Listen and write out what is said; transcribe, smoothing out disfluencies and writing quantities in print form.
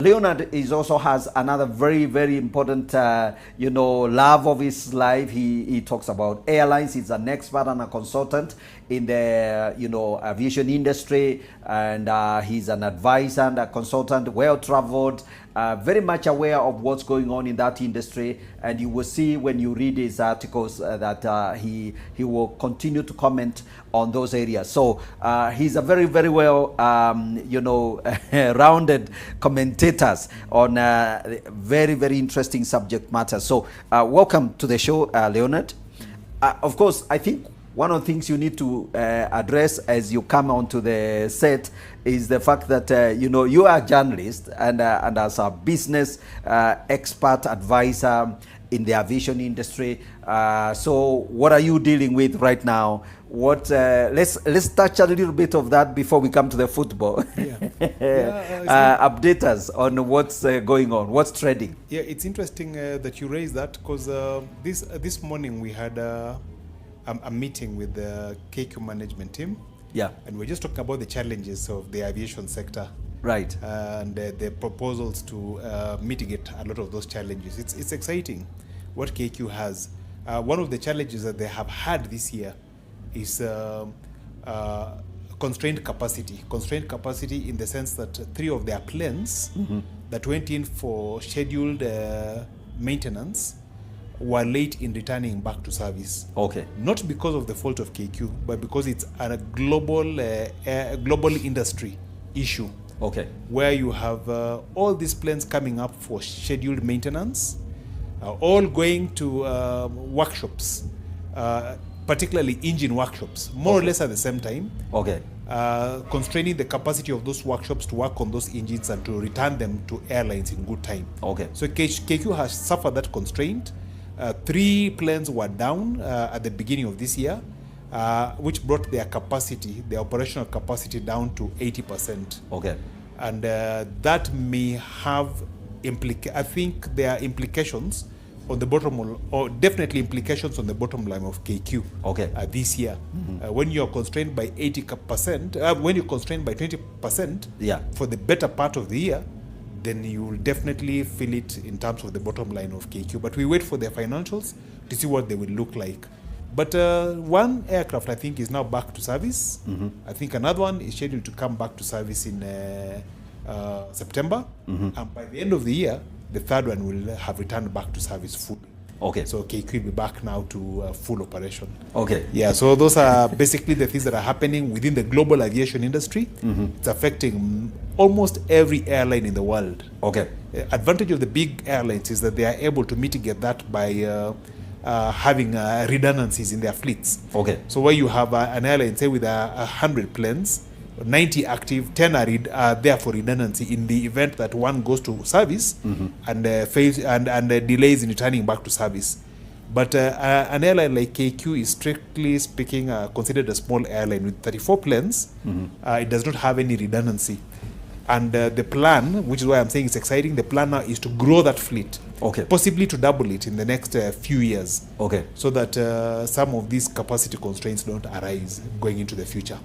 Leonard is also has another very, very important, love of his life. He talks about airlines. He's an expert and a consultant in the, aviation industry, and he's an advisor and a consultant, well-traveled, very much aware of what's going on in that industry. And you will see when you read his articles that he will continue to comment on those areas. So he's a very, very well, rounded commentator on very, very interesting subject matter. So welcome to the show, Leonard. Of course, I think one of the things you need to address as you come onto the set is the fact that you are a journalist and as a business expert advisor in the aviation industry. So what are you dealing with right now? What let's touch a little bit of that before we come to the football. Update us on what's going on, what's trending. Yeah, it's interesting that you raised that, because this morning we had a meeting with the KQ management team. Yeah. And we're just talking about the challenges of the aviation sector. Right. And the proposals to mitigate a lot of those challenges. It's exciting what KQ has. One of the challenges that they have had this year is constrained capacity. Constrained capacity in the sense that 3 of their planes that went in for scheduled maintenance were late in returning back to service. Okay. Not because of the fault of KQ, but because it's a global industry issue. Okay. Where you have all these planes coming up for scheduled maintenance, all going to workshops, particularly engine workshops, more or less at the same time. Okay. Constraining the capacity of those workshops to work on those engines and to return them to airlines in good time. Okay. So KQ has suffered that constraint. 3 planes were down at the beginning of this year, which brought their capacity, their operational capacity, down to 80%. Okay. And that may have I think there are implications on the bottom line, or definitely implications on the bottom line of KQ. Okay. This year. When you're constrained by 80%, when you're constrained by 20%, yeah, for the better part of the year, then you will definitely feel it in terms of the bottom line of KQ. But we wait for their financials to see what they will look like. But one aircraft, I think, is now back to service. I think another one is scheduled to come back to service in September. And by the end of the year, the 3rd one will have returned back to service fully. Okay. So KQ will be back now to full operation. Okay. Yeah, so those are basically the things that are happening within the global aviation industry. It's affecting almost every airline in the world. Okay. Advantage of the big airlines is that they are able to mitigate that by having redundancies in their fleets. Okay. So where you have an airline, say with 100 planes, 90 active, 10 are there for redundancy in the event that one goes to service and fails and delays in returning back to service. But an airline like KQ is, strictly speaking, considered a small airline with 34 planes. It does not have any redundancy. And the plan, which is why I'm saying it's exciting, the plan now is to grow that fleet. Okay. Possibly to double it in the next few years. Okay. So that some of these capacity constraints don't arise going into the future.